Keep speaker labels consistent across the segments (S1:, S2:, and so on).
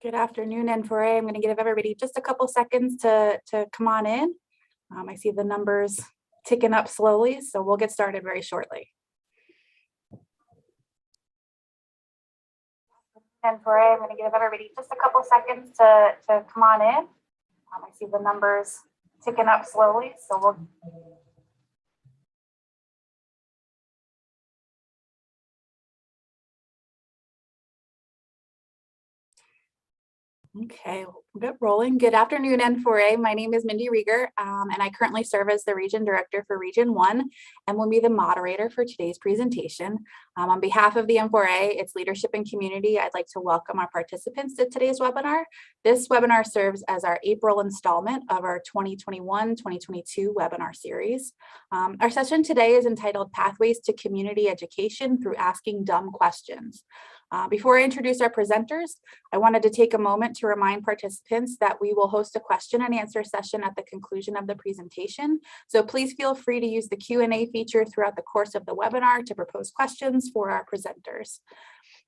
S1: Good afternoon, N4A. I'm going to give everybody just a couple seconds to come on in. I see the numbers ticking up slowly, so we'll get started very shortly. N4A, I'm going to give everybody just a couple seconds to come on in. I see the numbers ticking up slowly, so we'll. Okay, we'll get rolling. Good afternoon, N4A. My name is Mindy Rieger, and I currently serve as the Region Director for Region 1 and will be the moderator for today's presentation. On behalf of the N4A, its leadership and community, I'd like to welcome our participants to today's webinar. This webinar serves as our April installment of our 2021-2022 webinar series. Our session today is entitled Pathways to Community Education Through Asking Dumb Questions. Before I introduce our presenters, I wanted to take a moment to remind participants that we will host a question and answer session at the conclusion of the presentation. So please feel free to use the Q&A feature throughout the course of the webinar to propose questions for our presenters.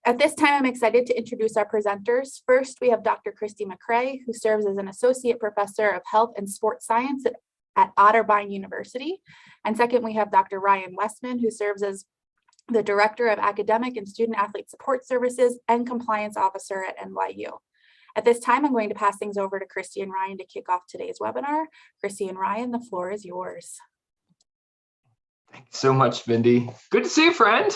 S1: At this time, I'm excited to introduce our presenters. First, we have Dr. Christy McCrae, who serves as an Associate Professor of Health and Sports Science at Otterbein University. And second, we have Dr. Ryan Westman, who serves as the Director of Academic and Student Athlete Support Services and Compliance Officer at NYU. At this time, I'm going to pass things over to Christy and Ryan to kick off today's webinar. Christy and Ryan, the floor is yours.
S2: Thanks so much, Mindy. Good to see you, friend.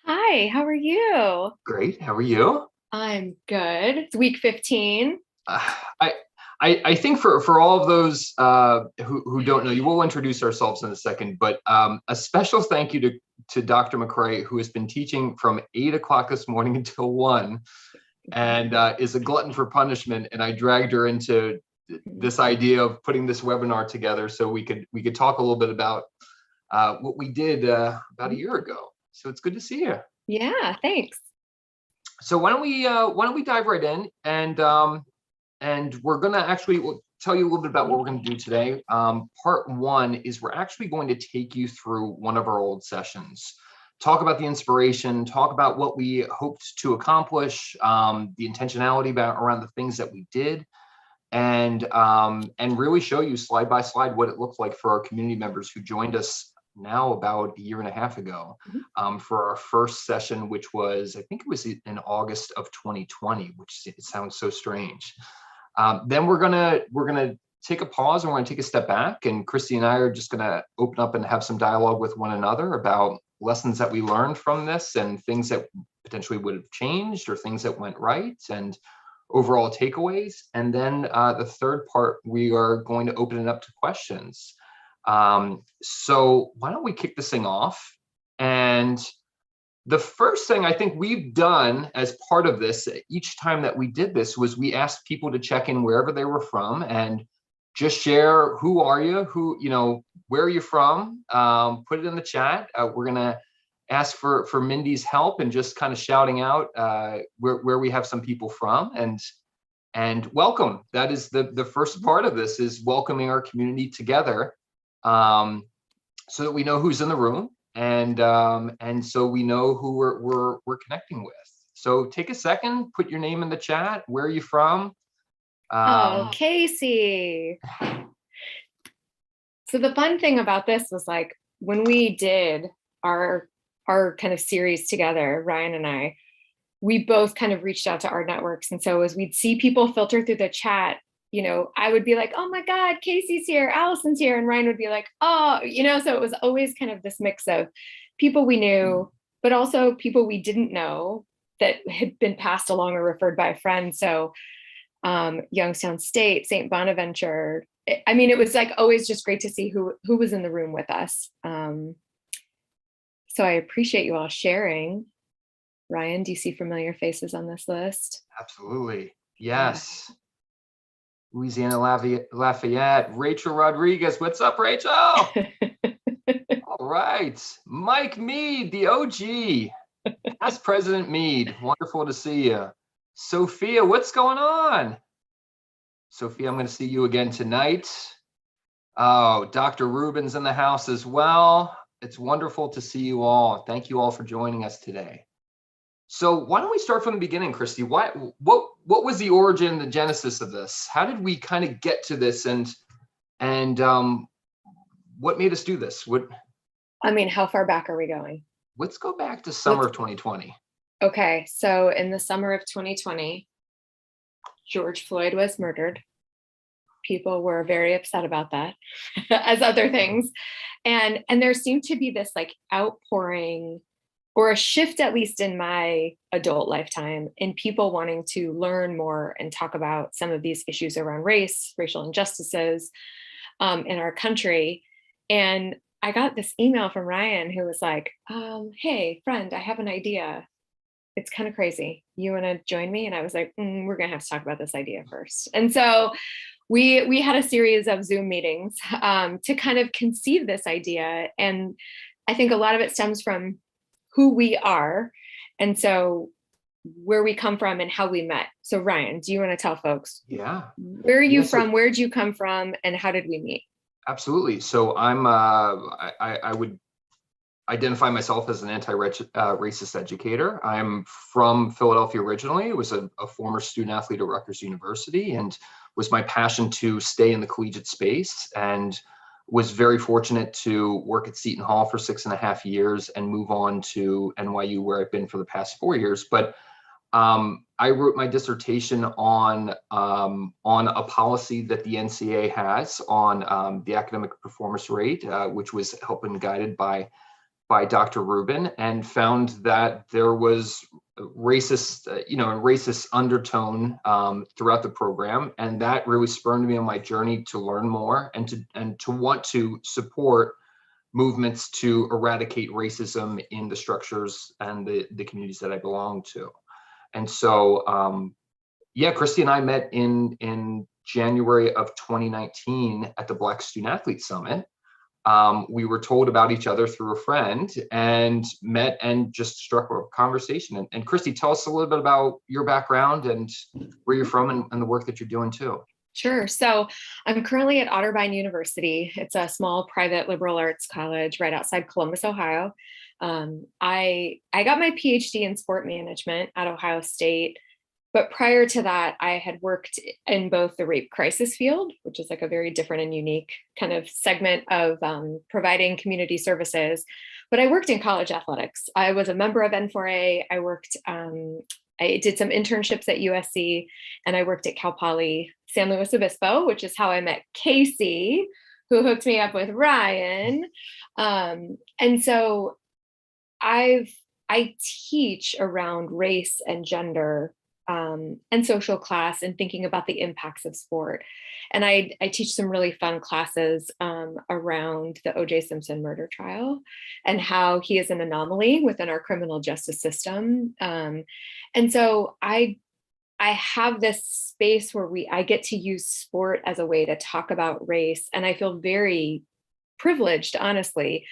S3: Hi, how are you?
S2: Great, how are you?
S3: I'm good. It's week 15.
S2: I think for all of those who don't know, you will introduce ourselves in a second, but a special thank you to Dr. McCrae, who has been teaching from 8 o'clock this morning until 1 and is a glutton for punishment. And I dragged her into this idea of putting this webinar together so we could talk a little bit about what we did about a year ago. So it's good to see you.
S3: Yeah, thanks.
S2: So why don't we dive right in and we're going to we'll tell you a little bit about what we're going to do today. Part 1 is we're actually going to take you through one of our old sessions, talk about the inspiration, talk about what we hoped to accomplish, the intentionality around the things that we did, and really show you slide by slide what it looked like for our community members who joined us now about a year and a half ago for our first session, which was, I think it was in August of 2020, which it sounds so strange. Then we're gonna take a pause and we're gonna take a step back, and Christy and I are just gonna open up and have some dialogue with one another about lessons that we learned from this and things that potentially would have changed or things that went right and overall takeaways. And then the third part, we are going to open it up to questions. So why don't we kick this thing off? And the first thing I think we've done as part of this, each time that we did this, was we asked people to check in wherever they were from and just share, who are you, where are you from? Put it in the chat. We're gonna ask for Mindy's help and just kind of shouting out where we have some people from, and welcome. That is the first part of this, is welcoming our community together, so that we know who's in the room. And so we know who we're connecting with. So take a second, put your name in the chat. Where are you from?
S3: Casey. So the fun thing about this was, like, when we did our kind of series together, Ryan and I, we both kind of reached out to our networks. And so as we'd see people filter through the chat, I would be like, oh my God, Casey's here, Allison's here. And Ryan would be like, oh, so it was always kind of this mix of people we knew, but also people we didn't know that had been passed along or referred by a friend. So Youngstown State, St. Bonaventure. I mean, it was like always just great to see who was in the room with us. So I appreciate you all sharing. Ryan, do you see familiar faces on this list?
S2: Absolutely. Yes. Louisiana Lafayette, Rachel Rodriguez. What's up, Rachel? All right. Mike Mead, the OG. Past President Mead. Wonderful to see you. Sophia, what's going on? Sophia, I'm going to see you again tonight. Oh, Dr. Rubin's in the house as well. It's wonderful to see you all. Thank you all for joining us today. So why don't we start from the beginning, Christy? What what was the origin, the genesis of this? How did we kind of get to this, and what made us do this?
S3: I mean, how far back are we going?
S2: Let's go back to summer of 2020.
S3: Okay, so in the summer of 2020, George Floyd was murdered. People were very upset about that, as other things. And there seemed to be this like outpouring, or a shift, at least in my adult lifetime, in people wanting to learn more and talk about some of these issues around race, racial injustices in our country. And I got this email from Ryan who was like, hey, friend, I have an idea. It's kind of crazy. You want to join me? And I was like, we're going to have to talk about this idea first. And so we had a series of Zoom meetings to kind of conceive this idea. And I think a lot of it stems from who we are, and so where we come from and how we met. So Ryan, do you want to tell folks?
S2: Yeah.
S3: Where are you from? Where'd you come from? And how did we meet?
S2: Absolutely. So I would identify myself as an anti-racist educator. I'm from Philadelphia originally. I was a former student athlete at Rutgers University, and was my passion to stay in the collegiate space, and was very fortunate to work at Seton Hall for 6.5 years and move on to NYU, where I've been for the past 4 years. But I wrote my dissertation on a policy that the NCAA has on the academic performance rate, which was helped and guided by Dr. Rubin, and found that there was racist undertone throughout the program, and that really spurred me on my journey to learn more and to want to support movements to eradicate racism in the structures and the communities that I belong to. And so, Christy and I met in January of 2019 at the Black Student Athlete Summit. We were told about each other through a friend and met and just struck a conversation. And Christy, tell us a little bit about your background and where you're from and the work that you're doing too.
S3: Sure. So I'm currently at Otterbein University. It's a small private liberal arts college right outside Columbus, Ohio. I got my PhD in sport management at Ohio State. But prior to that, I had worked in both the rape crisis field, which is like a very different and unique kind of segment of providing community services. But I worked in college athletics. I was a member of N4A. I did some internships at USC, and I worked at Cal Poly San Luis Obispo, which is how I met Casey, who hooked me up with Ryan. And so I teach around race and gender and social class, and thinking about the impacts of sport. And I teach some really fun classes around the O.J. Simpson murder trial and how he is an anomaly within our criminal justice system. And so I have this space where I get to use sport as a way to talk about race. And I feel very privileged, honestly,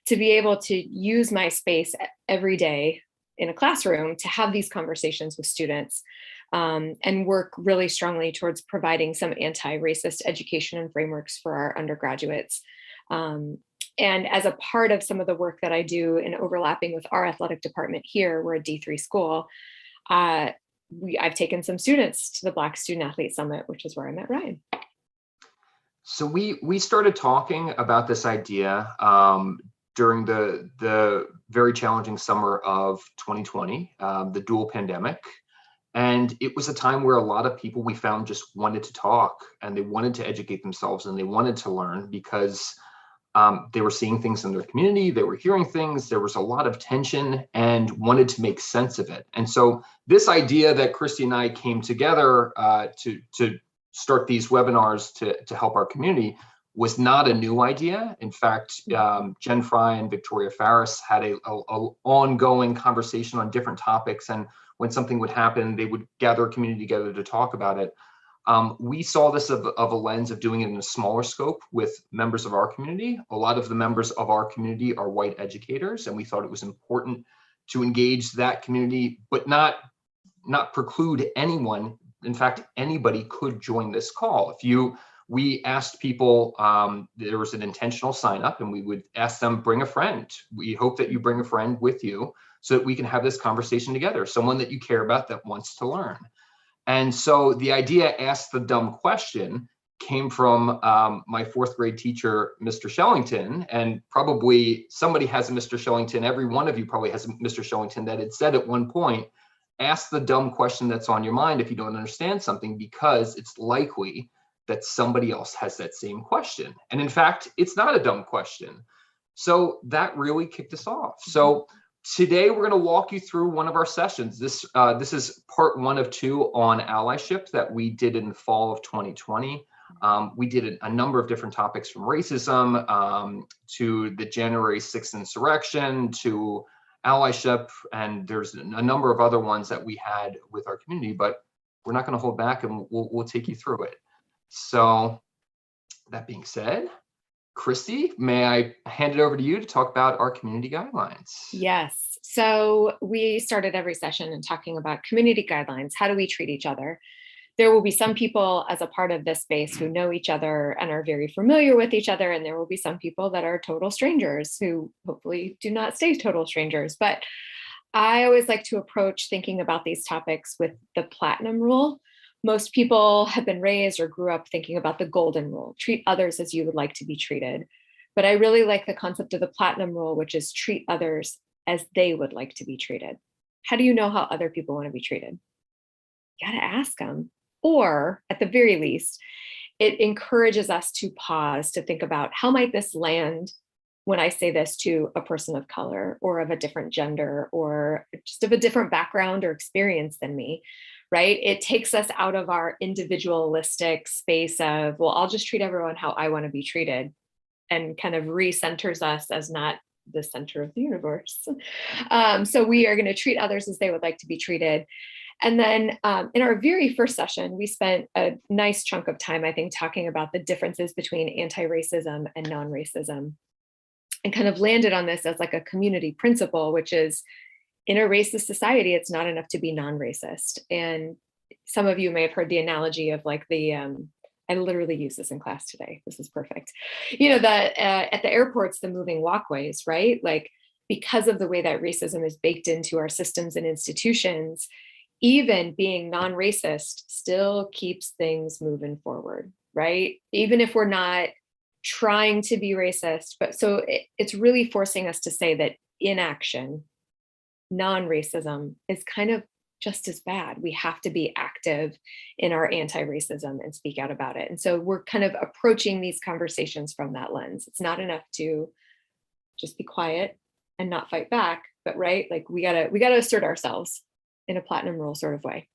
S3: to be able to use my space every day in a classroom to have these conversations with students and work really strongly towards providing some anti-racist education and frameworks for our undergraduates. And as a part of some of the work that I do in overlapping with our athletic department here, we're a D3 school, I've taken some students to the Black Student Athlete Summit, which is where I met Ryan.
S2: So we started talking about this idea during the very challenging summer of 2020, the dual pandemic. And it was a time where a lot of people we found just wanted to talk, and they wanted to educate themselves, and they wanted to learn because they were seeing things in their community, they were hearing things, there was a lot of tension, and wanted to make sense of it. And so this idea that Christy and I came together to start these webinars to help our community was not a new idea. In fact, Jen Fry and Victoria Farris had a ongoing conversation on different topics, and when something would happen, they would gather a community together to talk about it. We saw this of a lens of doing it in a smaller scope with members of our community. A lot of the members of our community are white educators, and we thought it was important to engage that community, but not preclude anyone. In fact, anybody could join this call. We asked people, there was an intentional sign up, and we would ask them, bring a friend. We hope that you bring a friend with you so that we can have this conversation together, someone that you care about that wants to learn. And so the idea, ask the dumb question, came from my fourth grade teacher, Mr. Shellington, and probably somebody has a Mr. Shellington. Every one of you probably has a Mr. Shellington that had said at one point, ask the dumb question that's on your mind if you don't understand something, because it's likely that somebody else has that same question. And in fact, it's not a dumb question. So that really kicked us off. So today we're going to walk you through one of our sessions. This is part 1 of 2 on allyship that we did in the fall of 2020. We did a number of different topics, from racism to the January 6th insurrection to allyship, and there's a number of other ones that we had with our community, but we're not going to hold back, and we'll take you through it. So that being said, Christy, may I hand it over to you to talk about our community guidelines?
S3: Yes. So we started every session in talking about community guidelines. How do we treat each other? There will be some people as a part of this space who know each other and are very familiar with each other. And there will be some people that are total strangers who hopefully do not stay total strangers. But I always like to approach thinking about these topics with the platinum rule. Most people have been raised or grew up thinking about the golden rule, treat others as you would like to be treated. But I really like the concept of the platinum rule, which is treat others as they would like to be treated. How do you know how other people want to be treated? You got to ask them. Or at the very least, it encourages us to pause to think about, how might this land when I say this to a person of color or of a different gender or just of a different background or experience than me, right? It takes us out of our individualistic space of, well, I'll just treat everyone how I want to be treated, and kind of recenters us as not the center of the universe. So we are going to treat others as they would like to be treated. And then in our very first session, we spent a nice chunk of time, I think, talking about the differences between anti-racism and non-racism, and kind of landed on this as like a community principle, which is, in a racist society, it's not enough to be non-racist. And some of you may have heard the analogy of like I literally use this in class today. This is perfect. You know, at the airports, the moving walkways, right? Like, because of the way that racism is baked into our systems and institutions, even being non-racist still keeps things moving forward, right? Even if we're not trying to be racist, but so it's really forcing us to say that inaction, non-racism, is kind of just as bad. We have to be active in our anti-racism and speak out about it. And so we're kind of approaching these conversations from that lens. It's not enough to just be quiet and not fight back, but right, like we gotta assert ourselves in a platinum rule sort of way.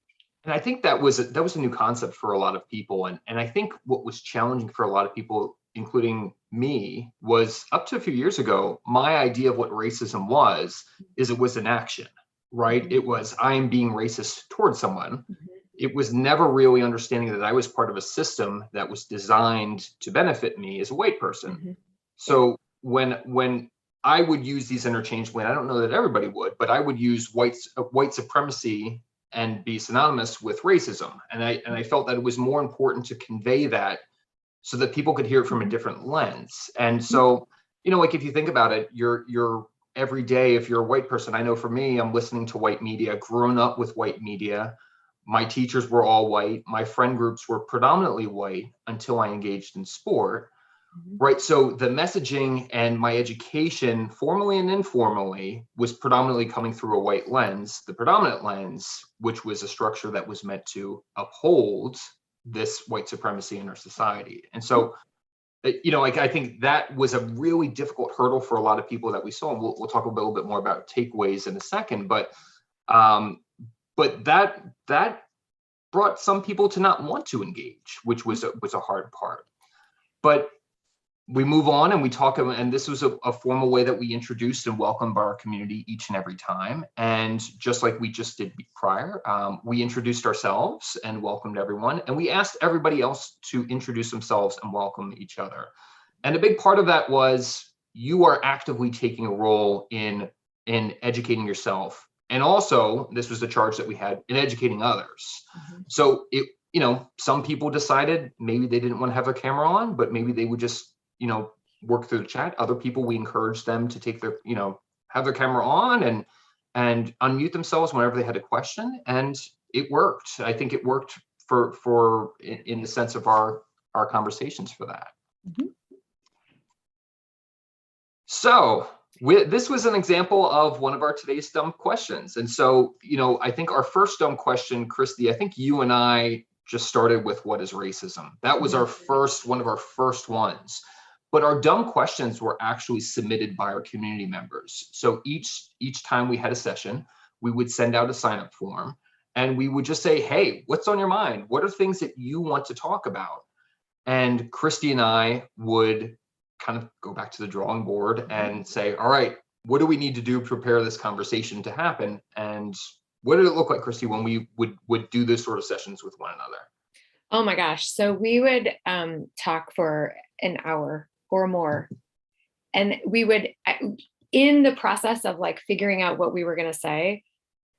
S2: And I think that was a new concept for a lot of people. And I think what was challenging for a lot of people, including me, was up to a few years ago, my idea of what racism was, is it was an action, right?
S3: Mm-hmm.
S2: It was, I am being racist towards someone.
S3: Mm-hmm.
S2: It was never really understanding that I was part of a system that was designed to benefit me as a white person.
S3: Mm-hmm.
S2: So when I would use these interchangeably, and I don't know that everybody would, but I would use white supremacy and be synonymous with racism. And I felt that it was more important to convey that so that people could hear it from a different lens. And so, you know, like if you think about it, you're every day, if you're a white person, I know for me, I'm listening to white media, grown up with white media. My teachers were all white. My friend groups were predominantly white until I engaged in sport. Right. So the messaging and my education, formally and informally, was predominantly coming through a white lens, the predominant lens, which was a structure that was meant to uphold this white supremacy in our society. And so, you know, like I think that was a really difficult hurdle for a lot of people that we saw. And we'll talk a little bit more about takeaways in a second. But that brought some people to not want to engage, which was a hard part. But we move on and we talk, and this was a formal way that we introduced and welcomed our community each and every time. And just like we just did prior, we introduced ourselves and welcomed everyone. And we asked everybody else to introduce themselves and welcome each other. And a big part of that was, you are actively taking a role in educating yourself. And also, this was the charge that we had, in educating others. Mm-hmm. So you know, some people decided maybe they didn't want to have a camera on, but maybe they would just, you know, work through the chat. Other people, we encouraged them to take their, you know, have their camera on and unmute themselves whenever they had a question. And it worked. I think it worked for in the sense of our conversations for that.
S3: Mhm.
S2: So this was an example of one of our today's dumb questions. And so, I think our first dumb question, Christy, I think you and I just started with what is racism? That was our one of our first ones. But our dumb questions were actually submitted by our community members. So each time we had a session, we would send out a sign-up form and we would just say, hey, what's on your mind? What are things that you want to talk about? And Christy and I would kind of go back to the drawing board and say, all right, what do we need to do to prepare this conversation to happen? And what did it look like, Christy, when we would do this sort of sessions with one another?
S3: Oh my gosh. So we would talk for an hour or more. And we would, in the process of like figuring out what we were going to say,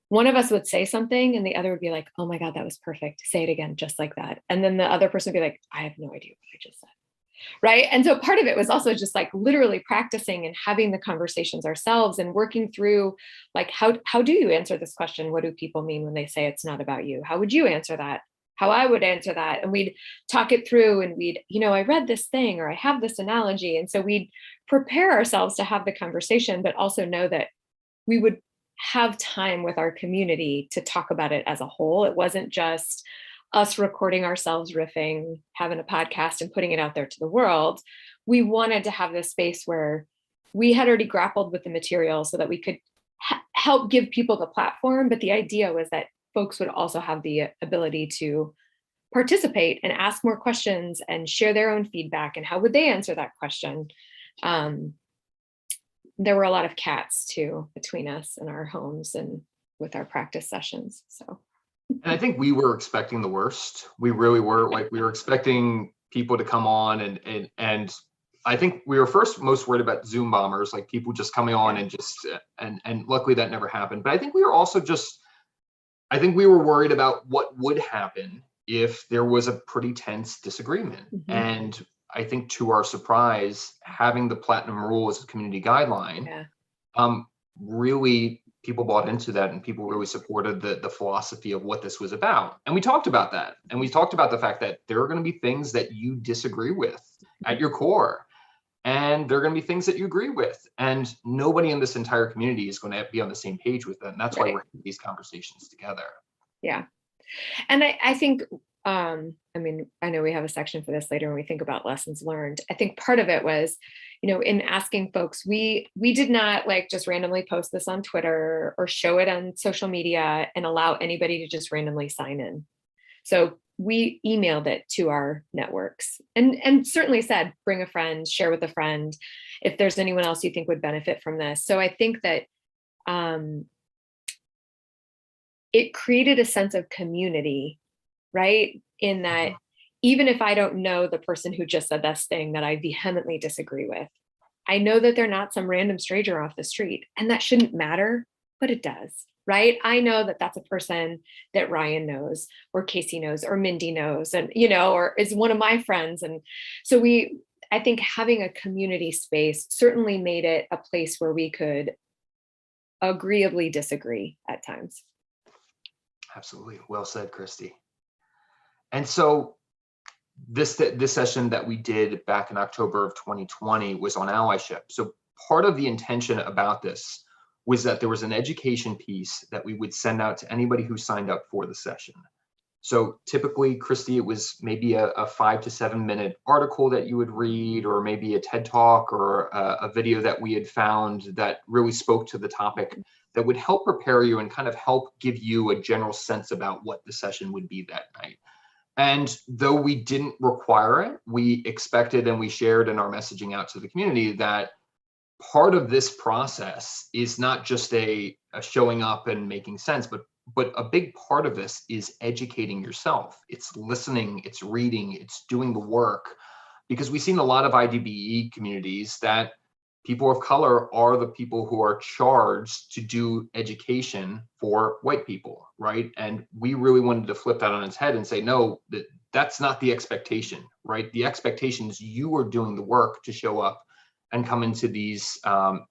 S3: one of us would say something and the other would be like, oh my God, that was perfect. Say it again, just like that. And then the other person would be like, I have no idea what I just said. Right. And so part of it was also just like literally practicing and having the conversations ourselves and working through like, how do you answer this question? What do people mean when they say it's not about you? How would you answer that? How I would answer that? And we'd talk it through and we'd, I read this thing or I have this analogy. And so we'd prepare ourselves to have the conversation, but also know that we would have time with our community to talk about it as a whole. It wasn't just us recording ourselves riffing, having a podcast and putting it out there to the world. We wanted to have this space where we had already grappled with the material so that we could help give people the platform. But the idea was that folks would also have the ability to participate and ask more questions and share their own feedback and how would they answer that question. There were a lot of cats too between us and our homes and with our practice sessions. So.
S2: And I think we were expecting the worst. We really were. Like we were expecting people to come on and I think we were most worried about Zoom bombers, like people just coming on and just and luckily that never happened. But I think we were also we were worried about what would happen if there was a pretty tense disagreement.
S3: Mm-hmm.
S2: And I think to our surprise, having the platinum rule as a community guideline, really people bought into that and people really supported the philosophy of what this was about. And we talked about that. And we talked about the fact that there are going to be things that you disagree with at your core. And there are going to be things that you agree with. And nobody in this entire community is going to be on the same page with it. And that's why we're having these conversations together.
S3: Yeah. And I think, I know we have a section for this later when we think about lessons learned. I think part of it was, in asking folks, we did not like just randomly post this on Twitter or show it on social media and allow anybody to just randomly sign in. So we emailed it to our networks and certainly said, bring a friend, share with a friend, if there's anyone else you think would benefit from this. So I think that it created a sense of community, right? In that even if I don't know the person who just said this thing that I vehemently disagree with, I know that they're not some random stranger off the street, and that shouldn't matter, but it does, right? I know that that's a person that Ryan knows or Casey knows or Mindy knows and, or is one of my friends. And so I think having a community space certainly made it a place where we could agreeably disagree at times.
S2: Absolutely. Well said, Christy. And so this session that we did back in October of 2020 was on allyship. So part of the intention about this was that there was an education piece that we would send out to anybody who signed up for the session. So typically, Christy, it was maybe a 5 to 7 minute article that you would read, or maybe a TED Talk or a video that we had found that really spoke to the topic that would help prepare you and kind of help give you a general sense about what the session would be that night. And though we didn't require it, we expected and we shared in our messaging out to the community that part of this process is not just a showing up and making sense, but a big part of this is educating yourself. It's listening, it's reading, it's doing the work, because we've seen a lot of IDBE communities that people of color are the people who are charged to do education for white people, right? And we really wanted to flip that on its head and say, no, that's not the expectation, right? The expectation is you are doing the work to show up and come into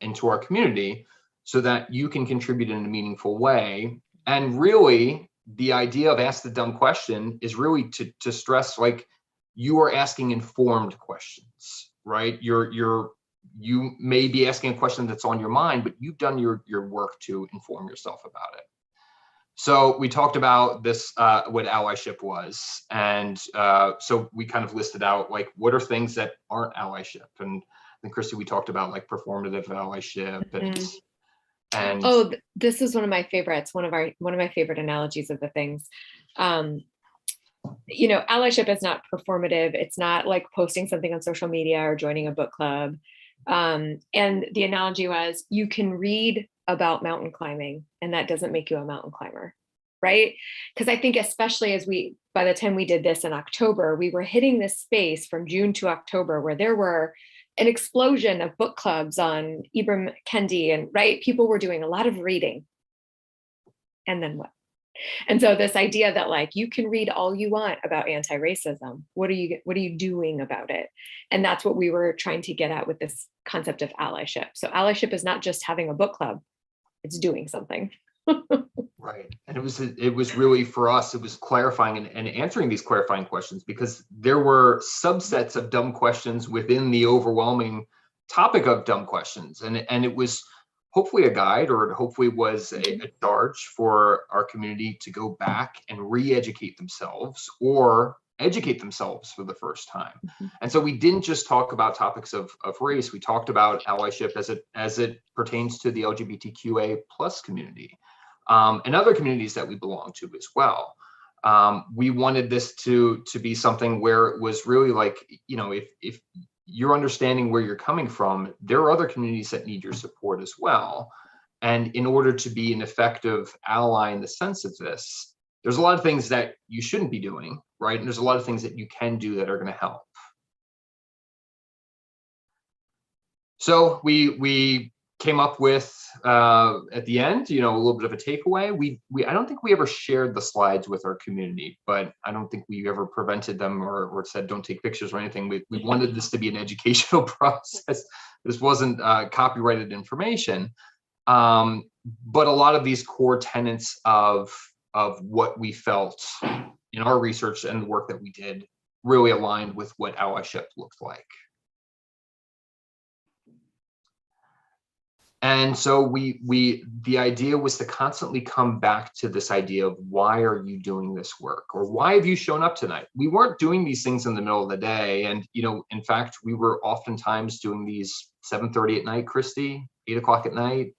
S2: into our community so that you can contribute in a meaningful way. And really, the idea of ask the dumb question is really to stress, like, you are asking informed questions, right? You may be asking a question that's on your mind, but you've done your work to inform yourself about it. So we talked about this, what allyship was. And so we kind of listed out, like, what are things that aren't allyship? And then Christy, we talked about like performative allyship and
S3: Oh, this is one of my favorites. One of my favorite analogies of the things. Allyship is not performative. It's not like posting something on social media or joining a book club. And the analogy was, you can read about mountain climbing and that doesn't make you a mountain climber, right? Because I think especially by the time we did this in October, we were hitting this space from June to October where there were an explosion of book clubs on Ibram Kendi, and right, people were doing a lot of reading. And then what? And so this idea that, like, you can read all you want about anti-racism. What are you doing about it? And that's what we were trying to get at with this concept of allyship. So allyship is not just having a book club, it's doing something.
S2: right. And it was really, for us, it was clarifying and answering these clarifying questions, because there were subsets of dumb questions within the overwhelming topic of dumb questions. And it was hopefully a guide, or it hopefully was a charge for our community to go back and re-educate themselves or educate themselves for the first time. And so we didn't just talk about topics of race, we talked about allyship as it pertains to the LGBTQA plus community, and other communities that we belong to as well. We wanted this to be something where it was really like, if you're understanding where you're coming from, there are other communities that need your support as well. And in order to be an effective ally in the sense of this, there's a lot of things that you shouldn't be doing, right? And there's a lot of things that you can do that are going to help. So we came up with, at the end, a little bit of a takeaway. I don't think we ever shared the slides with our community, but I don't think we ever prevented them or said don't take pictures or anything. We wanted this to be an educational process. This wasn't copyrighted information, but a lot of these core tenets of what we felt in our research and the work that we did really aligned with what allyship looked like. And so the idea was to constantly come back to this idea of, why are you doing this work? Or why have you shown up tonight? We weren't doing these things in the middle of the day. And, in fact, we were oftentimes doing these 7:30 at night, Christy, 8 o'clock at night.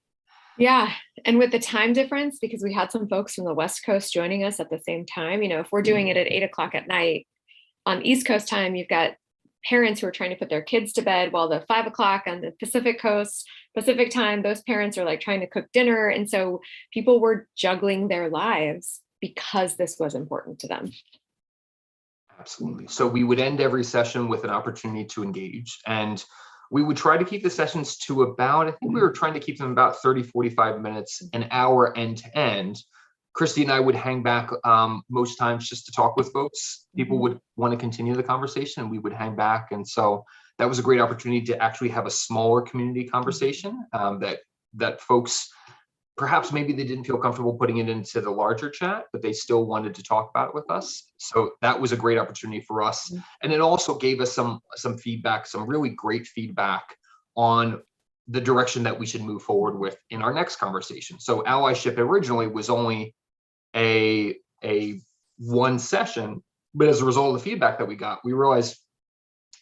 S3: Yeah. And with the time difference, because we had some folks from the West Coast joining us at the same time, if we're doing it at 8 o'clock at night on East Coast time, you've got parents who are trying to put their kids to bed, while the 5 o'clock on the Pacific Coast, Pacific time, those parents are like trying to cook dinner. And so people were juggling their lives because this was important to them.
S2: Absolutely. So we would end every session with an opportunity to engage, and we would try to keep the sessions to about, I think we were trying to keep them about 30, 45 minutes, an hour end to end. Christy and I would hang back most times just to talk with folks. People would want to continue the conversation and we would hang back. And so that was a great opportunity to actually have a smaller community conversation that folks, perhaps maybe they didn't feel comfortable putting it into the larger chat, but they still wanted to talk about it with us. So that was a great opportunity for us. And it also gave us some feedback, some really great feedback on the direction that we should move forward with in our next conversation. So allyship originally was only a one session, but as a result of the feedback that we got, we realized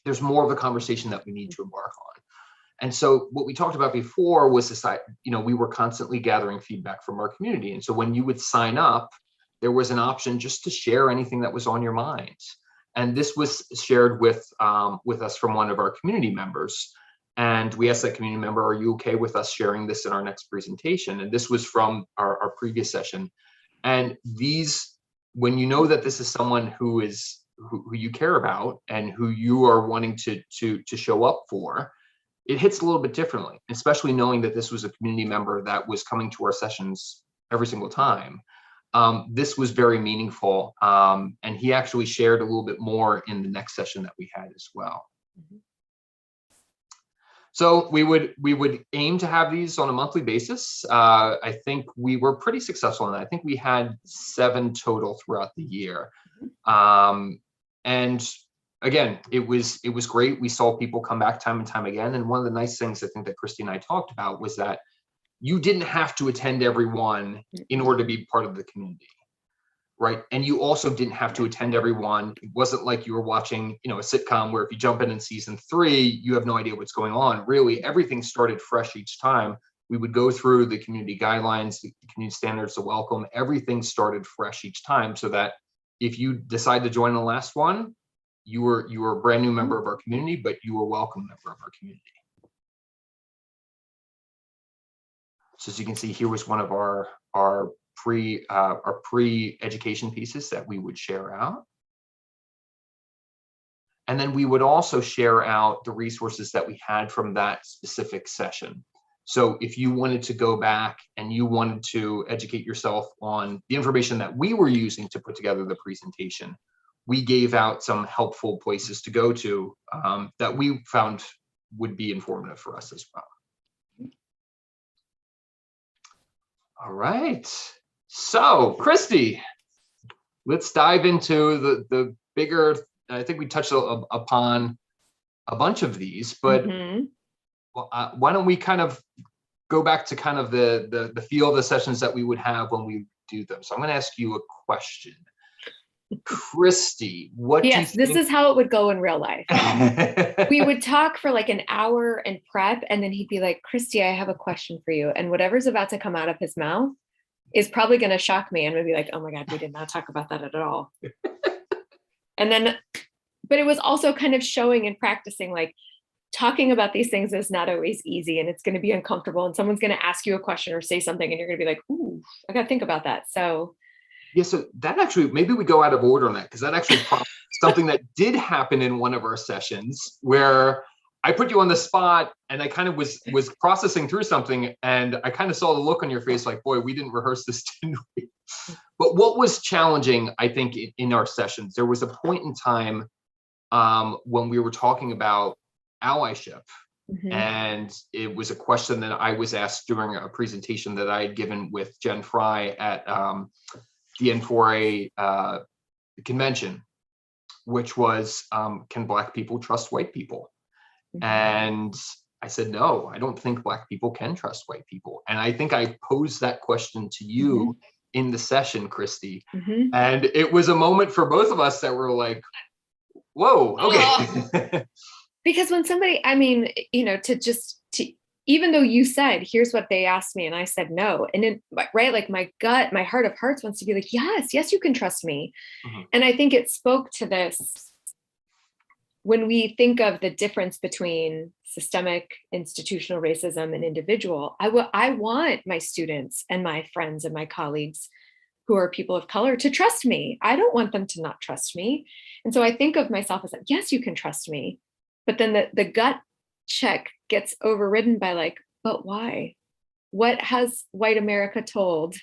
S2: there's more of a conversation that we need to embark on. And so what we talked about before was this, we were constantly gathering feedback from our community. And so when you would sign up, there was an option just to share anything that was on your mind. And this was shared with us from one of our community members. And we asked that community member, are you okay with us sharing this in our next presentation? And this was from our previous session. And when you know that this is someone who you care about and who you are wanting to show up for, it hits a little bit differently, especially knowing that this was a community member that was coming to our sessions every single time. This was very meaningful. And he actually shared a little bit more in the next session that we had as well. So we would aim to have these on a monthly basis. I think we were pretty successful in that. I think we had 7 total throughout the year. And again, it was great. We saw people come back time and time again. And one of the nice things I think that Christy and I talked about was that you didn't have to attend every one in order to be part of the community, right? And you also didn't have to attend every one. It wasn't like you were watching, a sitcom where if you jump in season 3, you have no idea what's going on. Really, everything started fresh each time. We would go through the community guidelines, the community standards of welcome. Everything started fresh each time, so that if you decide to join the last one, you were a brand new member of our community, but you were a welcome member of our community. So as you can see, here was one of our pre-education pieces that we would share out. And then we would also share out the resources that we had from that specific session. So if you wanted to go back and you wanted to educate yourself on the information that we were using to put together the presentation, we gave out some helpful places to go to that we found would be informative for us as well. All right, so Christy, let's dive into the bigger, I think we touched upon a bunch of these, but why don't we kind of go back to kind of the feel of the sessions that we would have when we do them. So I'm going to ask you a question. Christy, what do you think?
S3: This is how it would go in real life. We would talk for like an hour and prep, and then he'd be like, Christy, I have a question for you. And whatever's about to come out of his mouth is probably going to shock me. And we'd be like, oh my God, we did not talk about that at all. And then, but it was also kind of showing and practicing, like talking about these things is not always easy, and it's going to be uncomfortable. And someone's going to ask you a question or say something, and you're going to be like, ooh, I got to think about that. So
S2: yeah, so that actually, maybe we go out of order on that, because that actually something that did happen in one of our sessions where I put you on the spot and I kind of was processing through something, and I kind of saw the look on your face like, boy, we didn't rehearse this, didn't we? But what was challenging, I think, in our sessions, there was a point in time when we were talking about allyship. And it was a question that I was asked during a presentation that I had given with Jen Fry at the N4A convention, which was, can Black people trust white people? And I said, no, I don't think Black people can trust white people. And I think I posed that question to you in the session, Christy. And it was a moment for both of us that were like, whoa, okay.
S3: Because when somebody, I mean, even though you said, here's what they asked me, and I said no, and then, right, like my gut, my heart of hearts wants to be like, yes, you can trust me. And I think it spoke to this, when we think of the difference between systemic institutional racism and individual, I want my students and my friends and my colleagues who are people of color to trust me. I don't want them to not trust me. And so I think of myself as like, yes, you can trust me. But then the gut check gets overridden by like, but why? What has white America told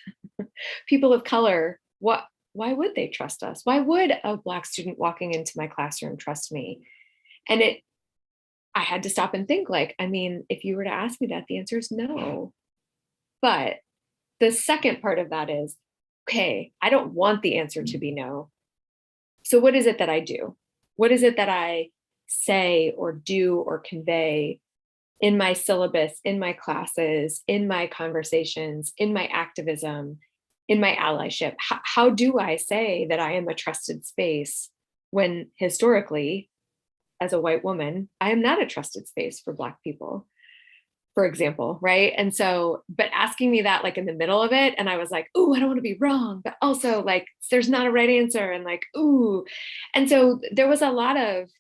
S3: people of color? Why would they trust us? Why would a Black student walking into my classroom trust me? And I had to stop and think, like, I mean, if you were to ask me that, the answer is no. But the second part of that is, okay, I don't want the answer to be no. So what is it that I do? What is it that I say or do or convey in my syllabus, in my classes, in my conversations, in my activism, in my allyship? How do I say that I am a trusted space when historically, as a white woman, I am not a trusted space for Black people, for example, right? And so, but asking me that like in the middle of it, and I was like, ooh, I don't want to be wrong, but also like, there's not a right answer, and like, ooh. And so there was a lot of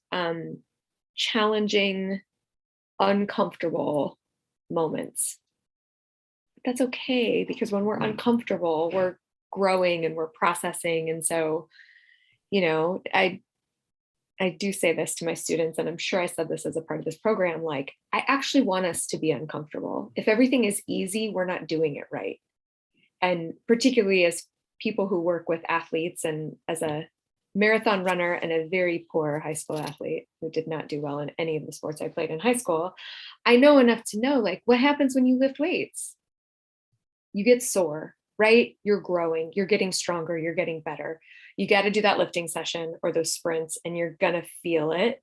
S3: challenging, uncomfortable moments. That's okay, because when we're uncomfortable, we're growing and we're processing. And so, I do say this to my students, and I'm sure I said this as a part of this program, like, I actually want us to be uncomfortable. If everything is easy, we're not doing it right. And particularly as people who work with athletes, and as a marathon runner and a very poor high school athlete who did not do well in any of the sports I played in high school, I know enough to know, like, what happens when you lift weights? You get sore, right? You're growing, you're getting stronger, you're getting better. You got to do that lifting session or those sprints, and you're going to feel it.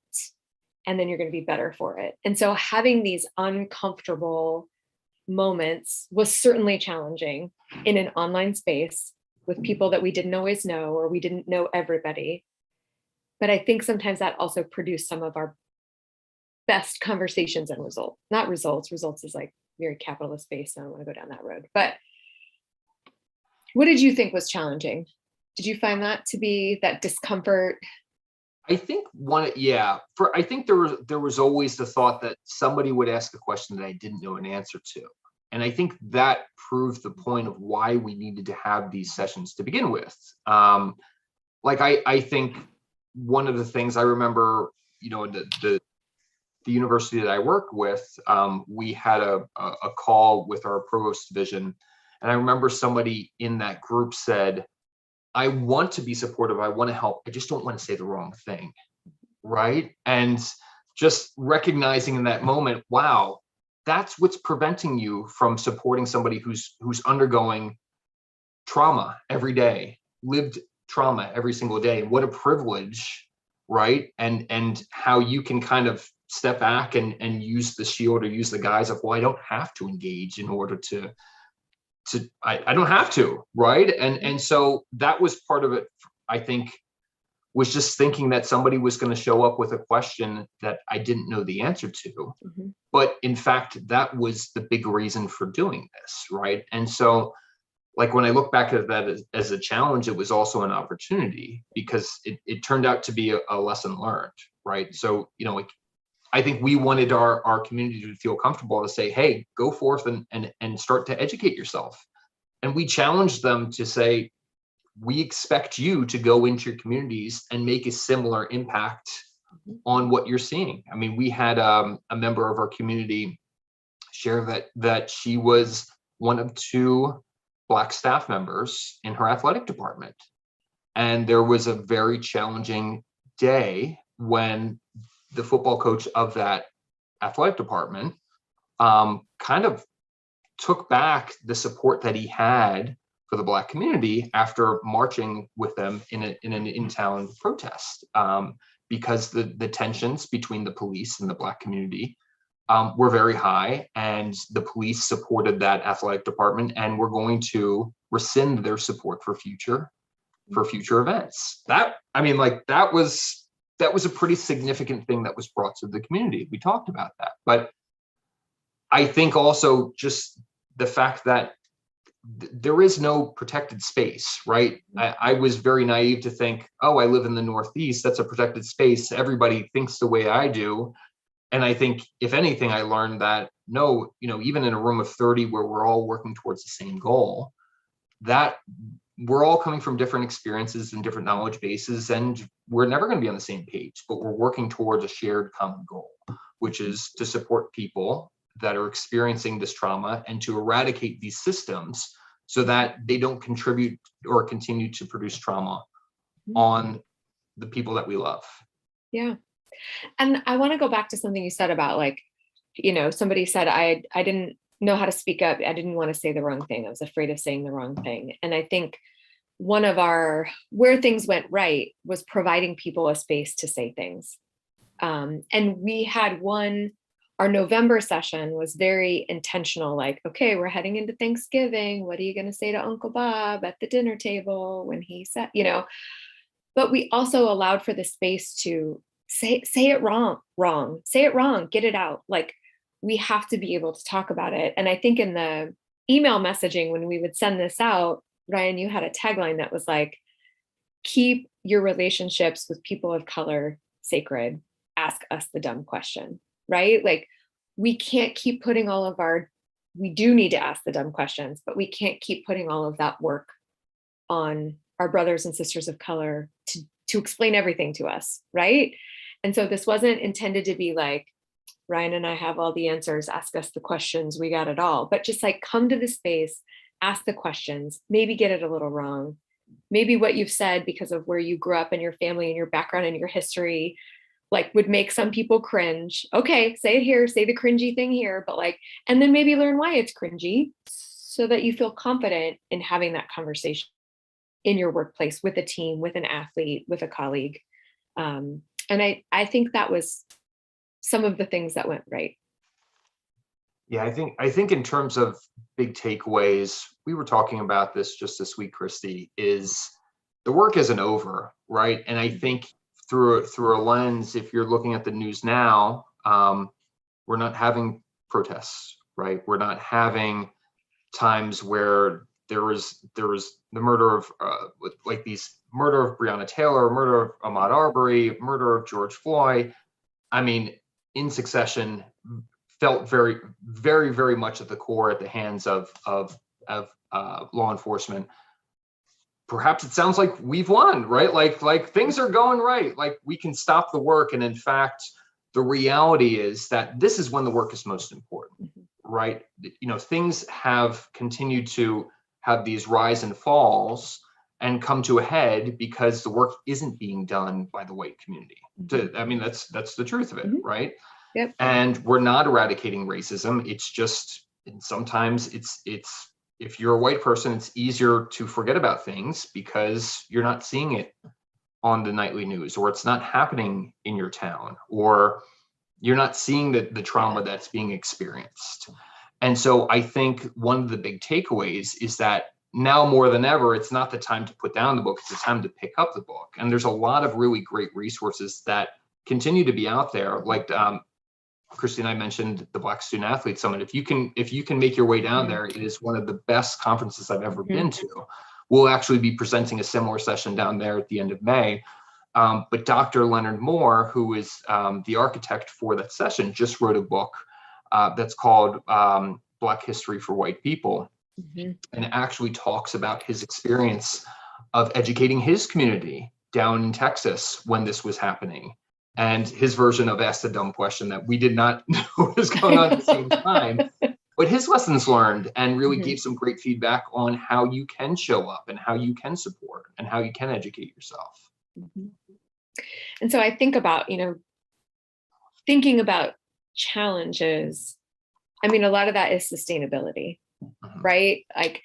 S3: And then you're going to be better for it. And so having these uncomfortable moments was certainly challenging in an online space with people that we didn't always know, or we didn't know everybody. But I think sometimes that also produced some of our best conversations and results, not results. Results is like very capitalist based. So I don't want to go down that road. But what did you think was challenging? Did you find that to be that discomfort?
S2: I think I think there was always the thought that somebody would ask a question that I didn't know an answer to. And I think that proved the point of why we needed to have these sessions to begin with. I think one of the things I remember, the university that I work with, we had a call with our provost division. And I remember somebody in that group said, I want to be supportive. I want to help. I just don't want to say the wrong thing. Right. And just recognizing in that moment, wow, that's what's preventing you from supporting somebody who's undergoing trauma every day, lived trauma every single day. What a privilege, right? And how you can kind of step back and use the shield or use the guise of, well, I don't have to engage in order to I don't have to, right? And so that was part of it, I think, was just thinking that somebody was going to show up with a question that I didn't know the answer to. Mm-hmm. But in fact, that was the big reason for doing this, right? And so, like, when I look back at that as a challenge, it was also an opportunity, because it turned out to be a lesson learned, right? So, I think we wanted our community to feel comfortable to say, hey, go forth and start to educate yourself. And we challenged them to say, we expect you to go into your communities and make a similar impact on what you're seeing. I mean, we had a member of our community share that she was one of 2 Black staff members in her athletic department. And there was a very challenging day when the football coach of that athletic department kind of took back the support that he had for the Black community after marching with them in an in-town protest, because the tensions between the police and the Black community were very high, and the police supported that athletic department and were going to rescind their support for future events. That was a pretty significant thing that was brought to the community. We talked about that. But I think also just the fact that there is no protected space, right? I was very naive to think, oh, I live in the Northeast, that's a protected space. Everybody thinks the way I do. And I think, if anything, I learned that no, even in a room of 30 where we're all working towards the same goal, that we're all coming from different experiences and different knowledge bases, and we're never going to be on the same page, but we're working towards a shared common goal, which is to support people that are experiencing this trauma and to eradicate these systems so that they don't contribute or continue to produce trauma on the people that we love.
S3: Yeah. And I want to go back to something you said about, like, somebody said, I didn't know how to speak up. I didn't want to say the wrong thing. I was afraid of saying the wrong thing. And I think one of where things went right was providing people a space to say things. And we had our November session was very intentional, like, okay, we're heading into Thanksgiving. What are you going to say to Uncle Bob at the dinner table when he said, but we also allowed for the space to say it wrong, say it wrong, get it out. Like, we have to be able to talk about it. And I think in the email messaging, when we would send this out, Ryan, you had a tagline that was like, keep your relationships with people of color sacred. Ask us the dumb question, right? Like, we can't keep putting we do need to ask the dumb questions, but we can't keep putting all of that work on our brothers and sisters of color to explain everything to us, right? And so this wasn't intended to be like, Ryan and I have all the answers, ask us the questions, we got it all. But just like, come to the space, ask the questions, maybe get it a little wrong. Maybe what you've said, because of where you grew up and your family and your background and your history, like would make some people cringe. Okay, say it here, say the cringy thing here, but like, and then maybe learn why it's cringy so that you feel confident in having that conversation in your workplace with a team, with an athlete, with a colleague. And I think that was some of the things that went right.
S2: Yeah, I think in terms of big takeaways, we were talking about this just this week, Christy, is the work isn't over, right? And I think through a lens, if you're looking at the news now, we're not having protests, right? We're not having times where there was the murder of like these murder of Breonna Taylor, murder of Ahmaud Arbery, murder of George Floyd. I mean, in succession, felt very, very, very much at the core at the hands of law enforcement. Perhaps it sounds like we've won, right? Like things are going right. Like we can stop the work, and in fact, the reality is that this is when the work is most important, right? You know, things have continued to have these rise and falls and come to a head because the work isn't being done by the white community. I mean, that's the truth of it, right?
S3: Yep.
S2: And we're not eradicating racism. It's just, and sometimes it's if you're a white person, it's easier to forget about things because you're not seeing it on the nightly news, or it's not happening in your town, or you're not seeing the trauma that's being experienced. And so I think one of the big takeaways is that now more than ever, it's not the time to put down the book, it's the time to pick up the book. And there's a lot of really great resources that continue to be out there. Like Christy and I mentioned the Black Student Athlete Summit. If you can make your way down there, it is one of the best conferences I've ever been to. We'll actually be presenting a similar session down there at the end of May. But Dr. Leonard Moore, who is the architect for that session, just wrote a book that's called Black History for White People, and actually talks about his experience of educating his community down in Texas when this was happening, and his version of Ask the Dumb Question that we did not know was going on at the same time. But his lessons learned, and really gave some great feedback on how you can show up and how you can support and how you can educate yourself.
S3: And so I think about, thinking about challenges. I mean, a lot of that is sustainability, right? Like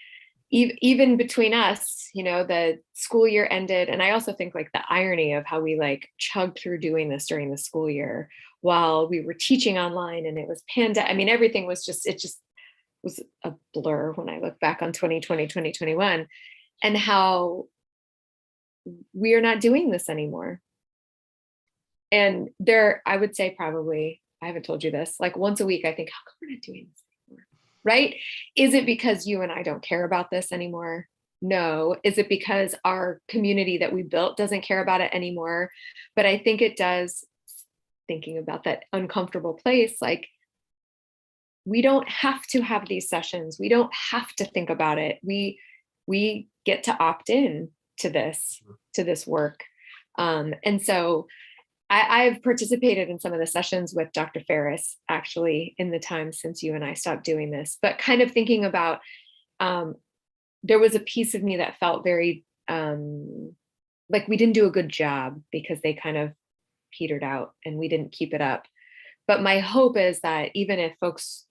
S3: even between us, the school year ended. And I also think like the irony of how we like chugged through doing this during the school year while we were teaching online, and it was pandemic. I mean, everything was it just was a blur when I look back on 2020, 2021, and how we are not doing this anymore. And I would say probably, I haven't told you this, like once a week, I think, how come we're not doing this anymore? Right? Is it because you and I don't care about this anymore? No. Is it because our community that we built doesn't care about it anymore? But I think it does, thinking about that uncomfortable place, like we don't have to have these sessions. We don't have to think about it. We get to opt in to this work. And so I've participated in some of the sessions with Dr. Ferris, actually, in the time since you and I stopped doing this, but kind of thinking about, there was a piece of me that felt very like we didn't do a good job because they kind of petered out and we didn't keep it up. But my hope is that even if folks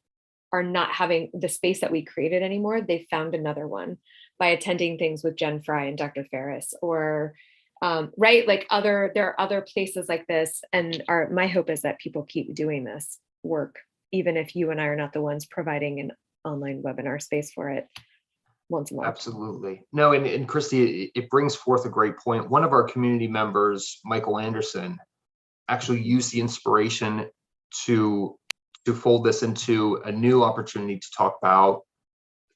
S3: are not having the space that we created anymore, they found another one by attending things with Jen Fry and Dr. Ferris, or right, like there are other places like this. And my hope is that people keep doing this work, even if you and I are not the ones providing an online webinar space for it once a month.
S2: Absolutely. No, and Christy, it brings forth a great point. One of our community members, Michael Anderson, actually used the inspiration to fold this into a new opportunity to talk about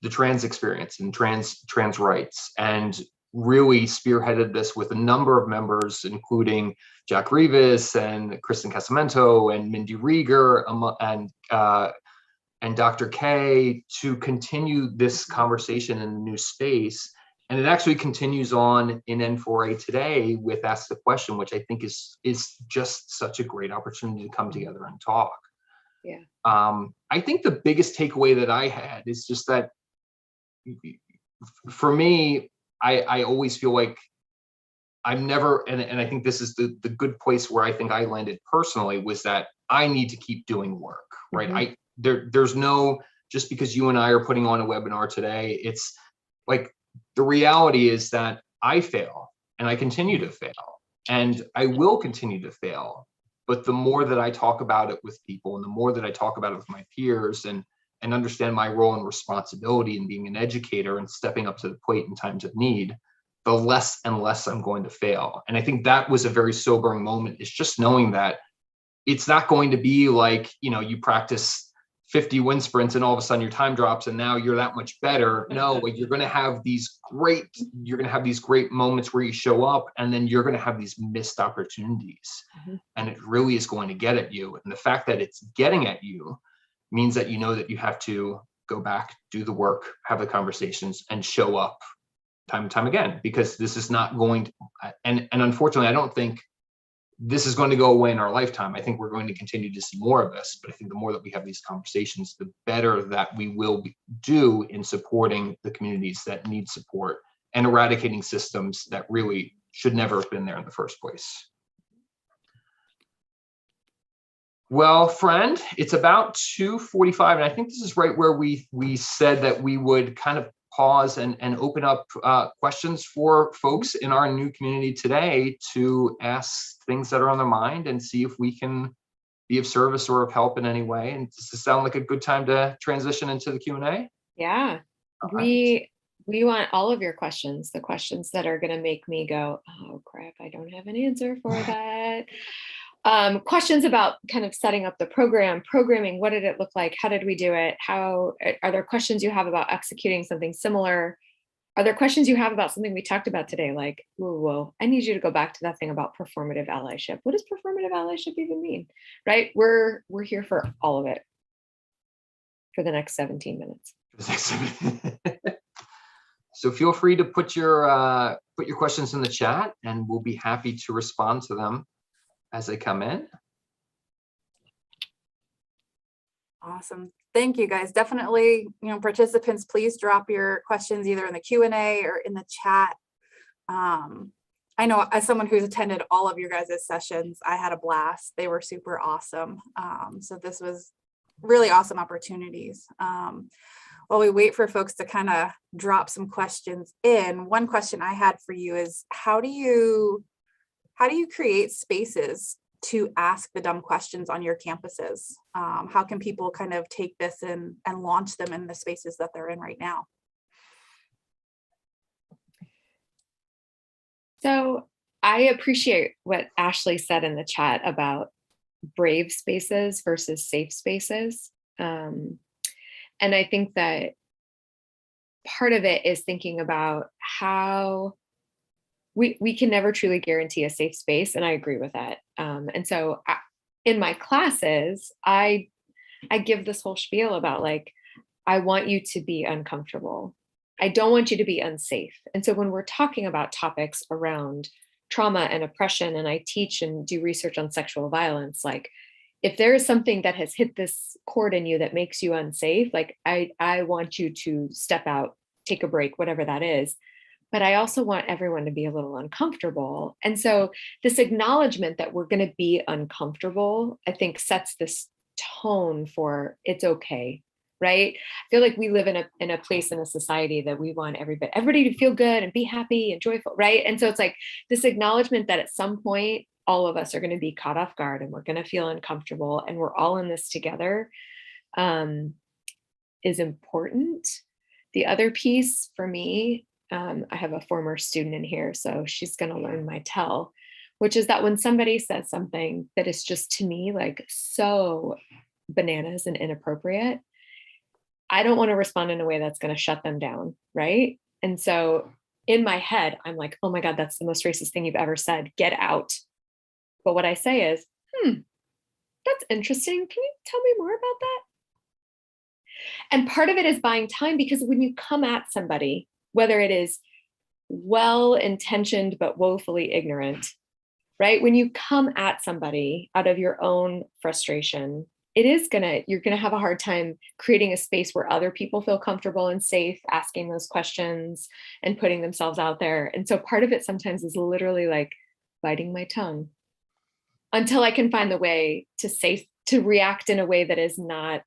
S2: the trans experience and trans rights, and really spearheaded this with a number of members, including Jack Rivas and Kristen Casamento and Mindy Rieger and Dr. K, to continue this conversation in a new space. And it actually continues on in N4A today with Ask the Question, which I think is just such a great opportunity to come together and talk.
S3: Yeah.
S2: I think the biggest takeaway that I had is just that for me, I always feel like I'm never, and I think this is the good place where I think I landed personally, was that I need to keep doing work, right? There's no, just because you and I are putting on a webinar today, it's like, the reality is that I fail and I continue to fail and I will continue to fail. But the more that I talk about it with people, and the more that I talk about it with my peers, and understand my role and responsibility in being an educator and stepping up to the plate in times of need, the less and less I'm going to fail. And I think that was a very sobering moment, is just knowing that it's not going to be like, you practice 50 wind sprints and all of a sudden your time drops and now you're that much better. No, like, you're going to have these great moments where you show up, and then you're going to have these missed opportunities. And it really is going to get at you. And the fact that it's getting at you means that that you have to go back, do the work, have the conversations, and show up time and time again, because this is not going to, and unfortunately, I don't think this is going to go away in our lifetime. I think we're going to continue to see more of this, but I think the more that we have these conversations, the better that we will do in supporting the communities that need support and eradicating systems that really should never have been there in the first place. Well, friend, it's about 2:45, and I think this is right where we said that we would kind of pause and open up questions for folks in our new community today to ask things that are on their mind and see if we can be of service or of help in any way. And does this sound like a good time to transition into the Q&A?
S3: Yeah, we want all of your questions, the questions that are going to make me go, oh crap, I don't have an answer for that. Questions about kind of setting up the programming, what did it look like? How did we do it? Are there questions you have about executing something similar? Are there questions you have about something we talked about today? Like, whoa, I need you to go back to that thing about performative allyship. What does performative allyship even mean? Right? We're here for all of it for the next 17 minutes.
S2: So feel free to put your questions in the chat, and we'll be happy to respond to them as they come in.
S1: Awesome. Thank you, guys. Definitely, participants, please drop your questions either in the Q&A or in the chat. I know, as someone who's attended all of your guys' sessions, I had a blast. They were super awesome. So this was really awesome opportunities. While we wait for folks to kind of drop some questions in, one question I had for you is, how do you create spaces to ask the dumb questions on your campuses? How can people kind of take this and launch them in the spaces that they're in right now?
S3: So I appreciate what Ashley said in the chat about brave spaces versus safe spaces. And I think that part of it is thinking about how we can never truly guarantee a safe space. And I agree with that. And so in my classes, I give this whole spiel about, like, I want you to be uncomfortable. I don't want you to be unsafe. And so when we're talking about topics around trauma and oppression, and I teach and do research on sexual violence, like, if there is something that has hit this chord in you that makes you unsafe, like, I want you to step out, take a break, whatever that is. But I also want everyone to be a little uncomfortable. And so this acknowledgement that we're going to be uncomfortable, I think, sets this tone for it's okay, right? I feel like we live in a place in a society that we want everybody to feel good and be happy and joyful, right? And so it's like this acknowledgement that at some point, all of us are going to be caught off guard and we're going to feel uncomfortable, and we're all in this together, is important. The other piece for me, I have a former student in here, so she's going to learn my tell, which is that when somebody says something that is just, to me, like, so bananas and inappropriate, I don't want to respond in a way that's going to shut them down, right? And so in my head, I'm like, oh my God, that's the most racist thing you've ever said. Get out. But what I say is, that's interesting. Can you tell me more about that? And part of it is buying time, because when you come at somebody, whether it is well-intentioned but woefully ignorant, right? When you come at somebody out of your own frustration you're gonna have a hard time creating a space where other people feel comfortable and safe asking those questions and putting themselves out there. And so part of it sometimes is literally like biting my tongue until I can find the way to react in a way that is not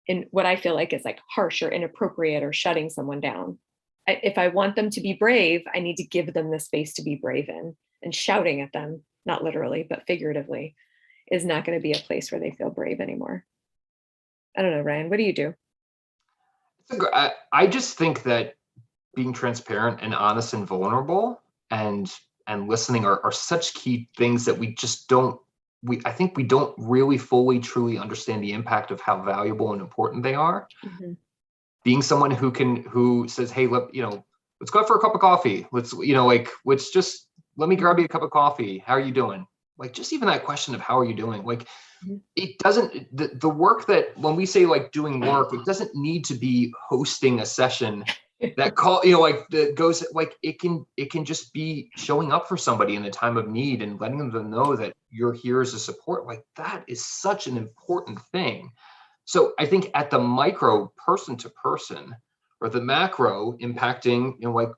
S3: in what I feel like is like harsh or inappropriate or shutting someone down. If I want them to be brave, I need to give them the space to be brave in, and shouting at them, not literally, but figuratively, is not going to be a place where they feel brave anymore. I don't know, Ryan, what do you do?
S2: I just think that being transparent and honest and vulnerable and listening are such key things that we just don't, I think we don't really fully, truly understand the impact of how valuable and important they are.
S3: Mm-hmm.
S2: Being someone who says, hey, let's go out for a cup of coffee. Let me grab you a cup of coffee. How are you doing? Like, just even that question of how are you doing? Like, it doesn't, the work that when we say like doing work, it doesn't need to be hosting a session that that goes like, it can just be showing up for somebody in a time of need and letting them know that you're here as a support. Like, that is such an important thing. So I think at the micro, person to person, or the macro impacting, like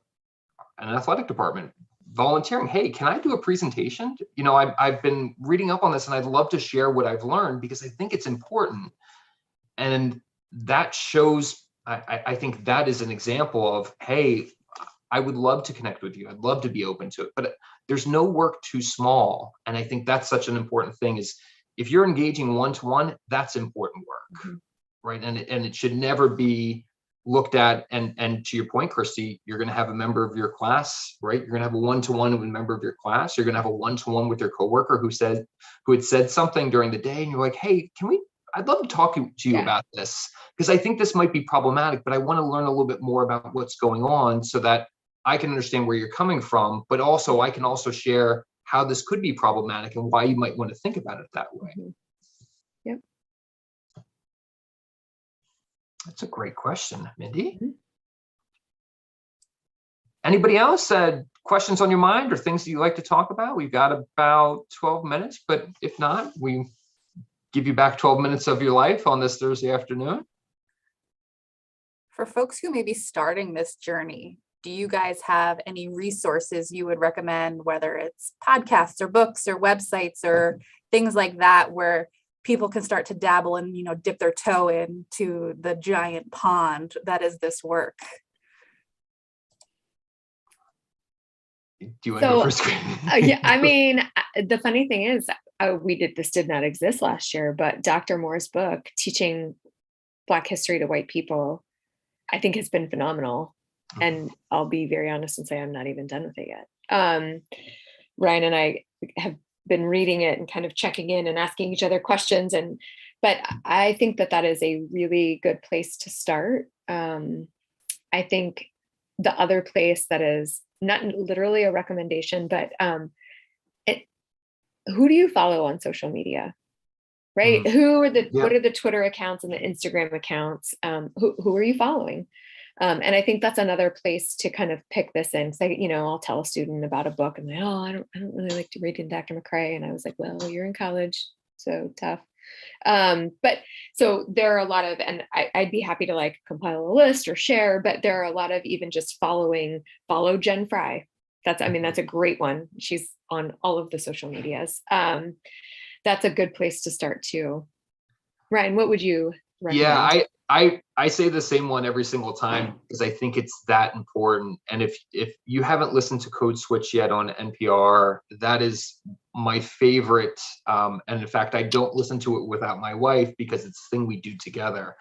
S2: an athletic department, volunteering. Hey, can I do a presentation? I've been reading up on this and I'd love to share what I've learned because I think it's important. And that shows, I think that is an example of, hey, I would love to connect with you. I'd love to be open to it, but there's no work too small. And I think that's such an important thing is if you're engaging one-to-one, that's important work, mm-hmm. right? And it should never be looked at, and to your point, Christy, you're going to have a member of your class, right? You're going to have a one-to-one with a member of your class. You're going to have a one-to-one with your coworker who had said something during the day, and you're like, hey, I'd love to talk to you about this because I think this might be problematic, but I want to learn a little bit more about what's going on so that I can understand where you're coming from, but also I can also share how this could be problematic and why you might want to think about it that way.
S3: Mm-hmm. Yep.
S2: That's a great question, Mindy.
S3: Mm-hmm.
S2: Anybody else had questions on your mind or things that you'd like to talk about? We've got about 12 minutes, but if not, we give you back 12 minutes of your life on this Thursday afternoon.
S1: For folks who may be starting this journey, do you guys have any resources you would recommend, whether it's podcasts or books or websites or things like that, where people can start to dabble and, dip their toe into the giant pond that is this work?
S2: Do you want to go first?
S3: Yeah, I mean, the funny thing is, this did not exist last year, but Dr. Moore's book, Teaching Black History to White People, I think has been phenomenal. And I'll be very honest and say I'm not even done with it yet. Ryan and I have been reading it and kind of checking in and asking each other questions. But I think that is a really good place to start. I think the other place that is not literally a recommendation, but who do you follow on social media? Right? Mm-hmm. What are the Twitter accounts and the Instagram accounts? Who are you following? And I think that's another place to kind of pick this in. So, I'll tell a student about a book and they're, I don't really like to read Dr. McCrae. And I was like, well, you're in college, so tough. But so there are a lot of, and I'd be happy to like compile a list or share, but there are a lot of even just follow Jen Fry. That's a great one. She's on all of the social medias. That's a good place to start too. Ryan, what would you recommend?
S2: Yeah, I say the same one every single time because I think it's that important. And if you haven't listened to Code Switch yet on NPR, that is my favorite. And in fact, I don't listen to it without my wife because it's the thing we do together.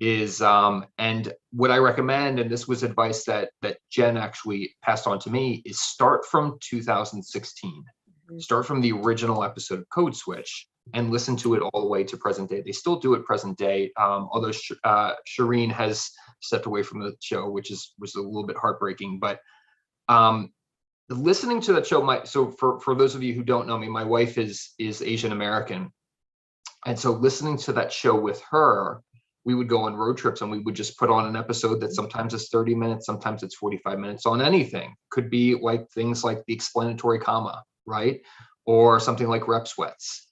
S2: And what I recommend, and this was advice that Jen actually passed on to me, is start from 2016. Mm-hmm. Start from the original episode of Code Switch and listen to it all the way to present day. They still do it present day, although Shireen has stepped away from the show, which was a little bit heartbreaking. But listening to that show, so for those of you who don't know me, my wife is Asian American, and so listening to that show with her, we would go on road trips and we would just put on an episode that sometimes is 30 minutes, sometimes it's 45 minutes on anything. Could be like things like the explanatory comma, right, or something like rep sweats.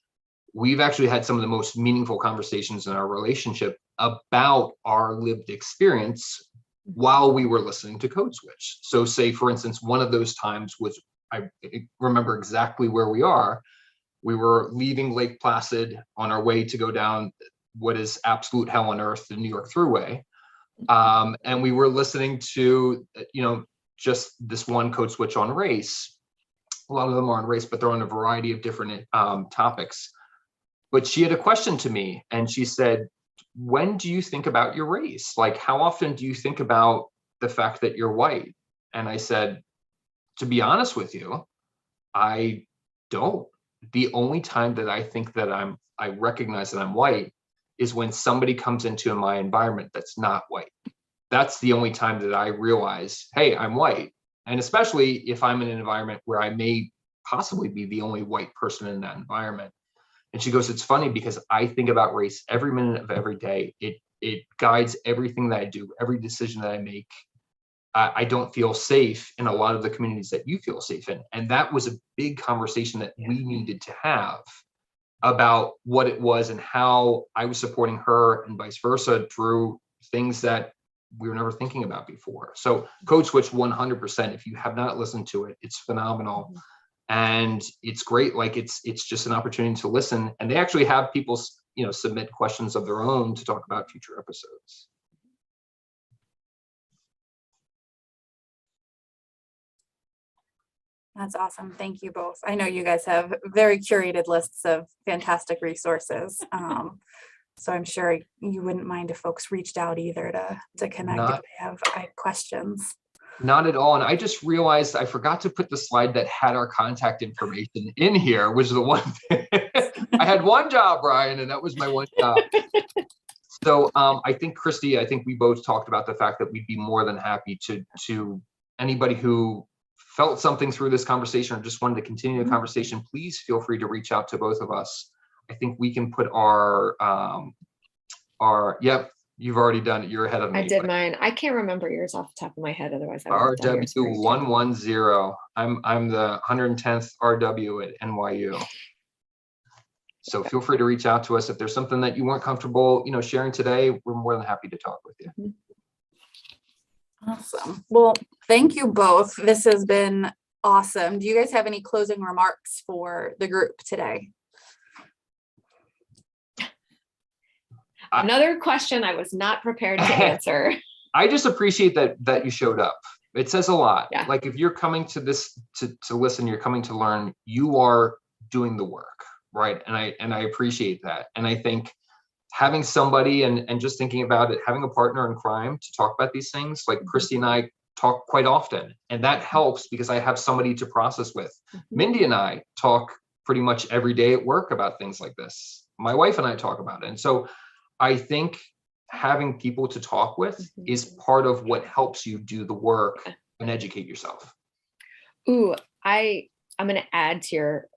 S2: we've actually had some of the most meaningful conversations in our relationship about our lived experience while we were listening to Code Switch. So say, for instance, one of those times was, I remember exactly where we are. We were leaving Lake Placid on our way to go down what is absolute hell on earth, the New York Thruway. And we were listening to, just this one Code Switch on race. A lot of them are on race, but they're on a variety of different topics. But she had a question to me, and she said, when do you think about your race? Like, how often do you think about the fact that you're white? And I said, to be honest with you, I don't. The only time that I think that I recognize that I'm white is when somebody comes into my environment that's not white. That's the only time that I realize, hey, I'm white. And especially if I'm in an environment where I may possibly be the only white person in that environment. And she goes, it's funny because I think about race every minute of every day. It guides everything that I do, every decision that I make. I don't feel safe in a lot of the communities that you feel safe in. And that was a big conversation that we needed to have about what it was and how I was supporting her and vice versa through things that we were never thinking about before. So Code Switch 100%, if you have not listened to it, it's phenomenal. And it's great. Like it's just an opportunity to listen. And they actually have people, submit questions of their own to talk about future episodes.
S1: That's awesome. Thank you both. I know you guys have very curated lists of fantastic resources. So I'm sure you wouldn't mind if folks reached out either to connect if they have questions.
S2: Not at all. And I just realized I forgot to put the slide that had our contact information in here, which is the one thing. I had one job, Brian, and that was my one job. So I think, Christy, we both talked about the fact that we'd be more than happy to anybody who felt something through this conversation or just wanted to continue the conversation, please feel free to reach out to both of us. I think we can put yep, you've already done it. You're ahead of me.
S3: I did mine. I can't remember yours off the top of my head. Otherwise, I would have done yours for you.
S2: RW110. I'm the 110th RW at NYU. So feel free to reach out to us if there's something that you weren't comfortable, sharing today. We're more than happy to talk with you.
S1: Awesome. Well, thank you both. This has been awesome. Do you guys have any closing remarks for the group today?
S3: Another question I was not prepared to answer.
S2: I just appreciate that you showed up. It says a lot.
S3: Yeah.
S2: Like if you're coming to this to listen, you're coming to learn, you are doing the work, right? And I appreciate that. And I think having somebody and just thinking about it, having a partner in crime to talk about these things, like Christy and I talk quite often, and that helps because I have somebody to process with. Mindy and I talk pretty much every day at work about things like this. My wife and I talk about it. And so I think having people to talk with is part of what helps you do the work and educate yourself.
S3: Ooh, I'm going to add to your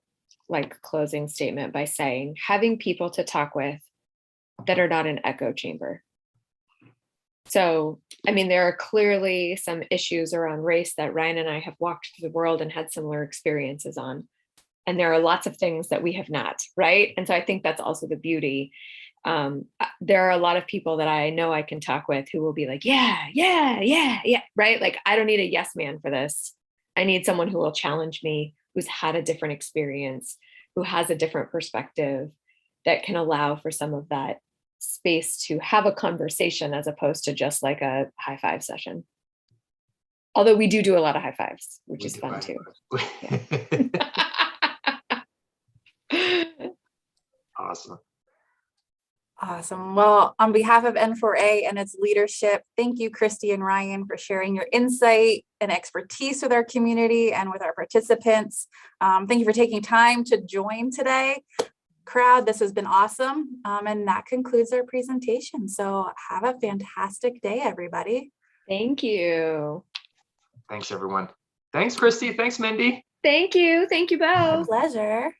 S3: closing statement by saying having people to talk with that are not an echo chamber. So, there are clearly some issues around race that Ryan and I have walked through the world and had similar experiences on. And there are lots of things that we have not, right? And so I think that's also the beauty. There are a lot of people that I know I can talk with who will be like, yeah, right? Like, I don't need a yes man for this. I need someone who will challenge me, who's had a different experience, who has a different perspective that can allow for some of that space to have a conversation as opposed to just like a high five session. Although we do a lot of high fives, which is fun too.
S1: Awesome. Well, on behalf of N4A and its leadership, thank you, Christy and Ryan, for sharing your insight and expertise with our community and with our participants. Thank you for taking time to join today. Crowd, this has been awesome. And that concludes our presentation. So have a fantastic day, everybody.
S3: Thank you.
S2: Thanks, everyone. Thanks, Christy. Thanks, Mindy.
S3: Thank you. Thank you both.
S1: My pleasure.